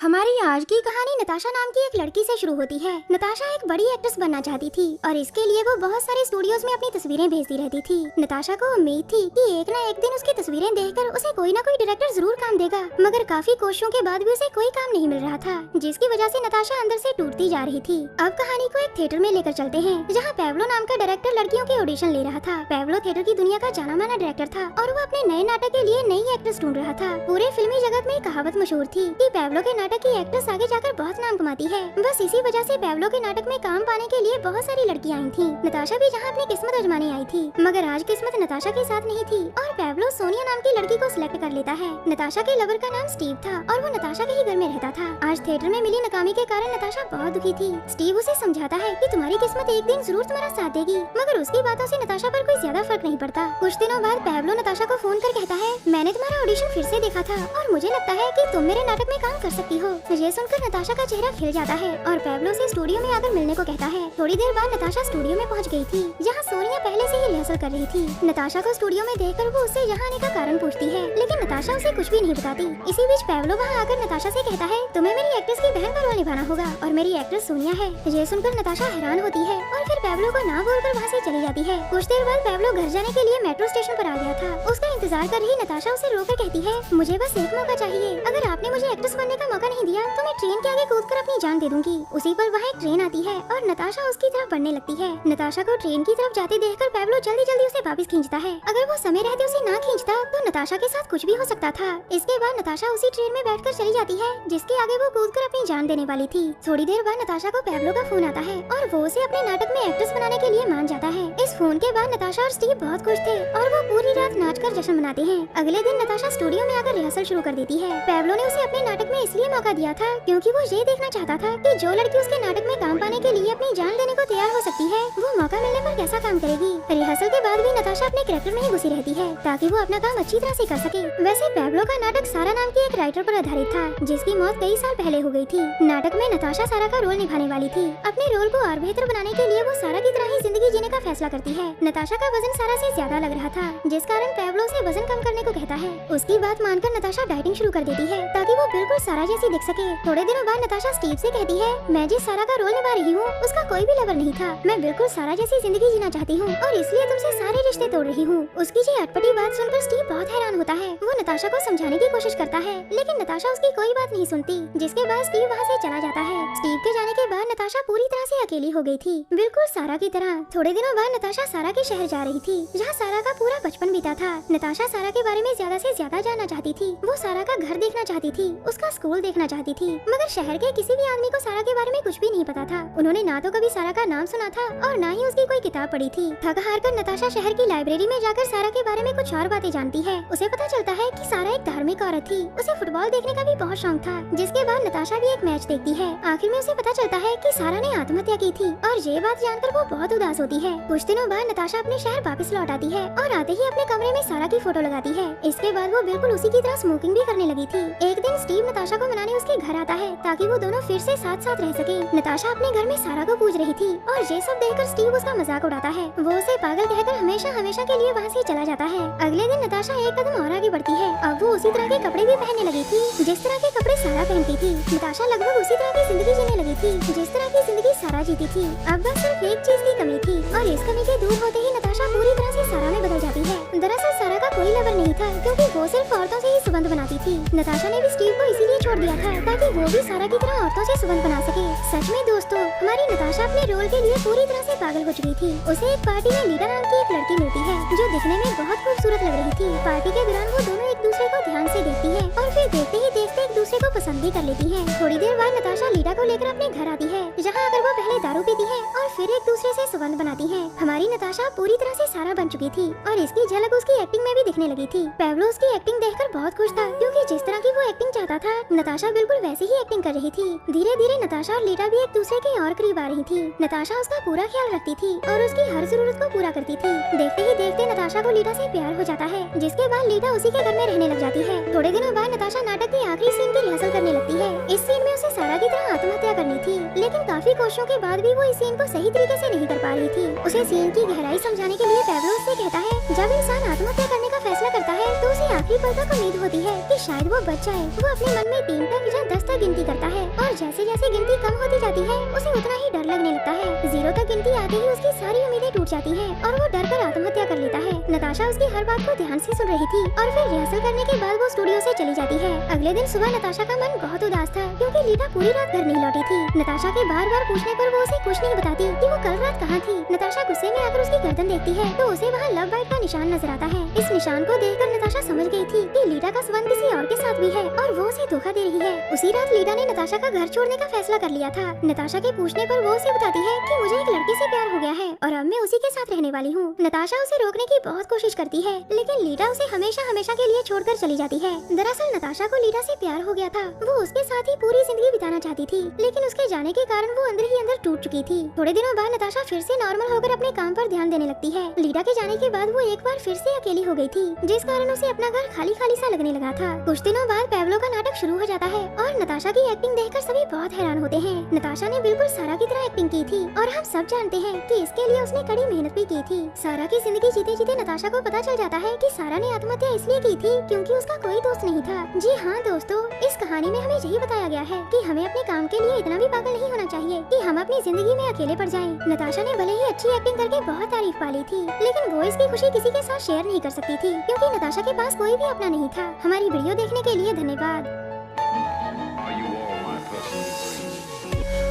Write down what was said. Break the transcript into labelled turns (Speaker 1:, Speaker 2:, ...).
Speaker 1: हमारी आज की कहानी नताशा नाम की एक लड़की से शुरू होती है। नताशा एक बड़ी एक्ट्रेस बनना चाहती थी और इसके लिए वो बहुत सारे स्टूडियोज में अपनी तस्वीरें भेजती रहती थी। नताशा को उम्मीद थी कि एक न एक दिन उसकी तस्वीरें देखकर उसे कोई न कोई डायरेक्टर जरूर काम देगा, मगर काफी कोशिशों के बाद भी उसे कोई काम नहीं मिल रहा था, जिसकी वजह से नताशा अंदर से टूटती जा रही थी। अब कहानी को एक थिएटर में लेकर चलते हैं, जहाँ पैब्लो नाम का डायरेक्टर लड़कियों के ऑडिशन ले रहा था। पैब्लो थिएटर की दुनिया का जाना माना डायरेक्टर था और वो अपने नए नाटक के लिए नई एक्ट्रेस ढूंढ रहा था। पूरे फिल्मी जगत में कहावत मशहूर थी कि पैब्लो के नाटक की एक्ट्रेस आगे जाकर बहुत नाम कमाती है। बस इसी वजह से पैब्लो के नाटक में काम पाने के लिए बहुत सारी लड़कियां आई थीं। नताशा भी जहां अपनी किस्मत आजमाने आई थी, मगर आज किस्मत नताशा के साथ नहीं थी और पैब्लो सोनिया नाम की लड़की को सिलेक्ट कर लेता है। नताशा के लवर का नाम स्टीव था और वो नताशा के ही घर में रहता था। आज थिएटर में मिली नाकामी के कारण नताशा बहुत दुखी थी। स्टीव उसे समझाता है कि तुम्हारी किस्मत एक दिन जरूर तुम्हारा साथ देगी, मगर उसकी बातों से नताशा पर कोई ज्यादा फर्क नहीं पड़ता। कुछ दिनों बाद पैब्लो नताशा को फोन कर कहता है, मैंने तुम्हारा ऑडिशन फिर से देखा था और मुझे लगता है कि तुम मेरे नाटक में काम कर सकती हो। ये सुनकर नताशा का चेहरा खिल जाता है और पैब्लो से स्टूडियो में आकर मिलने को कहता है। थोड़ी देर बाद नताशा स्टूडियो में पहुंच गई थी, जहां सोनिया पहले से ही रिहर्सल कर रही थी। नताशा को स्टूडियो में देखकर वो उससे यहाँ आने का कारण पूछती है, लेकिन नताशा उसे कुछ भी नहीं बताती। इसी बीच पैब्लो वहाँ आकर नताशा से कहता है, तुम्हें मेरी एक्ट्रेस की बहन का रोल निभाना होगा और मेरी एक्ट्रेस सोनिया है। ये सुनकर नताशा हैरान होती है और फिर पैब्लो को ना बोलकर वहाँ से चली जाती है। कुछ देर बाद पैब्लो घर जाने के लिए मेट्रो स्टेशन पर आ गया था। उसका इंतजार कर रही नताशा उसे रोककर कहती है, मुझे बस एक मौका चाहिए, अगर आपने मुझे एक्ट्रेस बनने का मौका नहीं दिया तो मैं ट्रेन के आगे कूदकर अपनी जान दे दूंगी। उसी पर वहाँ एक ट्रेन आती है और नताशा उसकी तरफ बढ़ने लगती है। नताशा को ट्रेन की तरफ जाते देखकर पैब्लो जल्दी जल्दी उसे वापस खींचता है। अगर वो समय रहते उसे ना खींचता तो नताशा के साथ कुछ भी हो सकता था। इसके बाद नताशा उसी ट्रेन में बैठकर चली जाती है जिसके आगे वो कूदकर अपनी जान देने वाली थी। थोड़ी देर बाद नताशा को पैब्लो का फोन आता है और वो उसे अपने नाटक में एक्ट्रेस बनाने के लिए मान जाता है। इस फोन के बाद नताशा और स्टीव बहुत खुश थे और वो पूरी रात नाचकर जश्न मनाते हैं। अगले दिन नताशा स्टूडियो में आकर रिहर्सल शुरू कर देती है। पैब्लो ने उसे अपने नाटक में इसलिए मौका दिया था क्योंकि वो ये देखना चाहता था कि जो लड़की उसके नाटक में काम पाने के लिए अपनी जान देने को तैयार हो सकती है, वो मौका मिलने पर कैसा काम करेगी। रिहर्सल के बाद भी नताशा अपने कैरेक्टर में ही घुसी रहती है ताकि वो अपना काम अच्छी तरह से कर सके। वैसे पैब्लो का नाटक सारा नाम की एक राइटर पर आधारित था, जिसकी मौत कई साल पहले हो गई थी। नाटक में नताशा सारा का रोल निभाने वाली थी। अपने रोल को और बेहतर बनाने के लिए वो सारा की तरह ही जिंदगी जीने का फैसला करती है। नताशा का वजन सारा से ज्यादा लग रहा था, जिस कारण पैब्लो उसे वजन कम करने को कहता है। उसकी बात मानकर नताशा डाइटिंग शुरू कर देती है ताकि वो बिल्कुल सारा जैसी दिख सके। थोड़े दिनों बाद नताशा स्टीव से कहती है, मैं जिस सारा का रोल निभा रही हूँ उसका कोई भी लवर नहीं था, मैं बिल्कुल सारा जैसी जिंदगी जीना चाहती हूँ और इसलिए तुमसे सारे रिश्ते तोड़ रही हूँ। उसकी ये अटपटी बात सुनकर स्टीव बहुत हैरान होता है। वो नताशा को समझाने की कोशिश करता है, लेकिन नताशा उसकी कोई बात नहीं सुनती, जिसके बाद स्टीव वहाँ से चला जाता है। स्टीव के जाने के बाद नताशा पूरी तरह से अकेली हो गई थी, बिल्कुल सारा की तरह। थोड़े दिनों बाद नताशा सारा के शहर जा रही थी, जहाँ सारा का पूरा बचपन बीता था। नताशा सारा के बारे में ज्यादा से ज्यादा जानना चाहती थी। वो सारा का घर देखना चाहती थी, उसका स्कूल देखना चाहती थी, मगर शहर के किसी भी आदमी को सारा के बारे में कुछ भी नहीं पता था। उन्होंने ना तो कभी सारा का नाम सुना था और ना ही उसकी कोई किताब पढ़ी थी। थक हार कर नताशा शहर की लाइब्रेरी में जाकर सारा के बारे में कुछ और बातें जानती है। उसे पता चलता है कि सारा एक धार्मिक औरत थी। उसे फुटबॉल देखने का भी बहुत शौक था, जिसके बाद नताशा भी एक मैच देखती है। आखिर में उसे पता चलता है कि सारा ने आत्महत्या की थी और ये बात जानकर वो बहुत उदास होती है। कुछ दिनों बाद नताशा अपने शहर वापस लौट आती है और आते ही अपने कमरे में सारा की फोटो लगाती है। इसके बाद वो बिल्कुल उसी की तरह स्मोकिंग भी करने लगी थी। एक दिन स्टीव नताशा को मनाने उसके घर आता है ताकि वो दोनों फिर से साथ साथ रह सके। नताशा अपने घर में सारा को पूज रही थी और ये सब देखकर स्टीव उसका मजाक उड़ाता है। वो उसे पागल कहकर हमेशा हमेशा के लिए वहाँ से चला जाता है। अगले दिन नताशा एक कदम और आगे बढ़ती है। अब वो उसी तरह के कपड़े भी पहनने लगी थी जिस तरह के कपड़े सारा पहनती थी। नताशा लगभग उसी तरह की जिंदगी जीने लगी थी जिस तरह की जिंदगी सारा जीती थी। अब बस सिर्फ एक चीज की कमी थी और इस कमी के दूर होते ही नताशा पूरी तरह से सारा में बदल जाती है। दरअसल सारा का कोई लवर नहीं था क्योंकि वो सिर्फ औरतों से ही सुगंध बनाती थी। नताशा ने भी स्टीव को इसीलिए छोड़ दिया था ताकि वो भी सारा की तरह औरतों से सुगंध बना सके। सच में दोस्तों, हमारी नताशा अपने रोल के लिए पूरी तरह से पागल हो चुकी थी। उसे एक पार्टी में लीडा नाम की एक लड़की मिलती है जो दिखने में बहुत खूबसूरत लग रही थी। पार्टी के दौरान वो दोनों एक दूसरे को ध्यान से देखती है और फिर देखते ही देखते एक दूसरे को पसंद भी कर लेती है। थोड़ी देर बाद नताशा लीडा को लेकर अपने घर आती है, जहाँ आकर वो पहले दारू पीती है और फिर एक दूसरे से सुगंध बनाती है। हमारी नताशा पूरी तरह से सारा बन चुकी थी और इसकी झलक उसकी एक्टिंग में भी दिखने लगी थी। पैब्लो उसकी एक्टिंग देखकर बहुत खुश था क्योंकि जिस तरह की वो एक्टिंग चाहता था नताशा बिल्कुल वैसे ही एक्टिंग कर रही थी। धीरे धीरे नताशा और लीडा भी एक दूसरे के और करीब आ रही थी। नताशा उसका पूरा ख्याल रखती थी और उसकी हर जरूरत को पूरा करती थी। देखते ही देखते नताशा को लीडा से प्यार हो जाता है, जिसके बाद लीडा उसी के घर में रहने लग जाती है। थोड़े दिनों बाद नताशा नाटक के आखिरी सीन की रिहर्सल करने लगती है। इस सीन में उसे सारा की तरह आत्महत्या करनी थी, लेकिन काफी कोशिशों के बाद भी वो इस सीन को सही तरीके से नहीं कर पा रही थी। उसे सीन की गहराई समझाने के लिए पैब्लो उससे कहता है, जब इंसान आत्महत्या करने का फैसला करता है तो उसे आखिरी कभी पल तक उम्मीद होती है कि शायद वो बच जाए। वो अपने मन में 3 तक या 10 तक गिनती करता है और जैसे जैसे गिनती कम होती जाती है उसे उतना ही डर लगने लगता है। 0 तक गिनती आते ही उसकी सारी उम्मीदें टूट जाती है और वो डर कर आत्महत्या कर लेता है। नताशा उसकी हर बात को ध्यान से सुन रही थी और फिर रिहर्सल करने के बाद वो स्टूडियो से चली जाती है। अगले दिन सुबह नताशा का मन बहुत उदास था क्योंकि लीटा पूरी रात घर नहीं लौटी थी। नताशा के बार बार पूछने पर वो उसे कुछ नहीं बताती कि वो कल रात कहाँ थी। नताशा गुस्से में आकर उसकी गर्दन देखती है तो उसे वहाँ लव बाइट का निशान नजर आता है। इस निशान को देखकर नताशा समझ गई थी कि लीटा का संबंध किसी और के साथ भी है और वो उसे धोखा दे रही है। उसी रात लीटा ने नताशा का घर छोड़ने का फैसला कर लिया था। नताशा के पूछने पर वो उसे बताती है कि मुझे एक लड़के से प्यार हो गया है और अब मैं उसी के साथ रहने वाली हूँ। नताशा उसे रोकने की बहुत कोशिश करती है लेकिन लीटा उसे हमेशा हमेशा के लिए छोड़कर चली जाती है। दरअसल नताशा को लीटा से प्यार हो गया था। वो उसके साथ ही पूरी जिंदगी बिताना चाहती थी लेकिन उसके जाने के कारण वो अंदर ही अंदर टूट चुकी थी। थोड़े दिनों बाद नताशा फिर से नॉर्मल होकर अपने काम पर ध्यान देने लगती है। लीटा के जाने के बाद वो एक बार फिर से अकेली हो गई थी जिस कारण उसे अपना घर खाली खाली सा लगने लगा था। कुछ दिनों बाद पैब्लो का नाटक शुरू हो जाता है और नताशा की एक्टिंग देखकर सभी बहुत हैरान होते हैं। नताशा ने बिल्कुल सारा की तरह एक्टिंग की थी और हम सब जानते हैं कि इसके लिए उसने कड़ी मेहनत भी की थी। सारा की जिंदगी जीते जीते नताशा को पता चल जाता है कि सारा ने आत्महत्या इसलिए की थी क्योंकि उसका कोई दोस्त नहीं था। जी हाँ दोस्तों, इस कहानी में हमें यही बताया गया है कि हमें अपने काम के लिए इतना भी पागल नहीं होना चाहिए कि हम अपनी जिंदगी में अकेले पड़ जाएं। नताशा ने भले ही अच्छी एक्टिंग करके बहुत तारीफ पा ली थी लेकिन वो इसकी खुशी किसी के साथ शेयर नहीं कर सकती थी क्योंकि नताशा के पास कोई भी अपना नहीं था। हमारी वीडियो देखने के लिए धन्यवाद।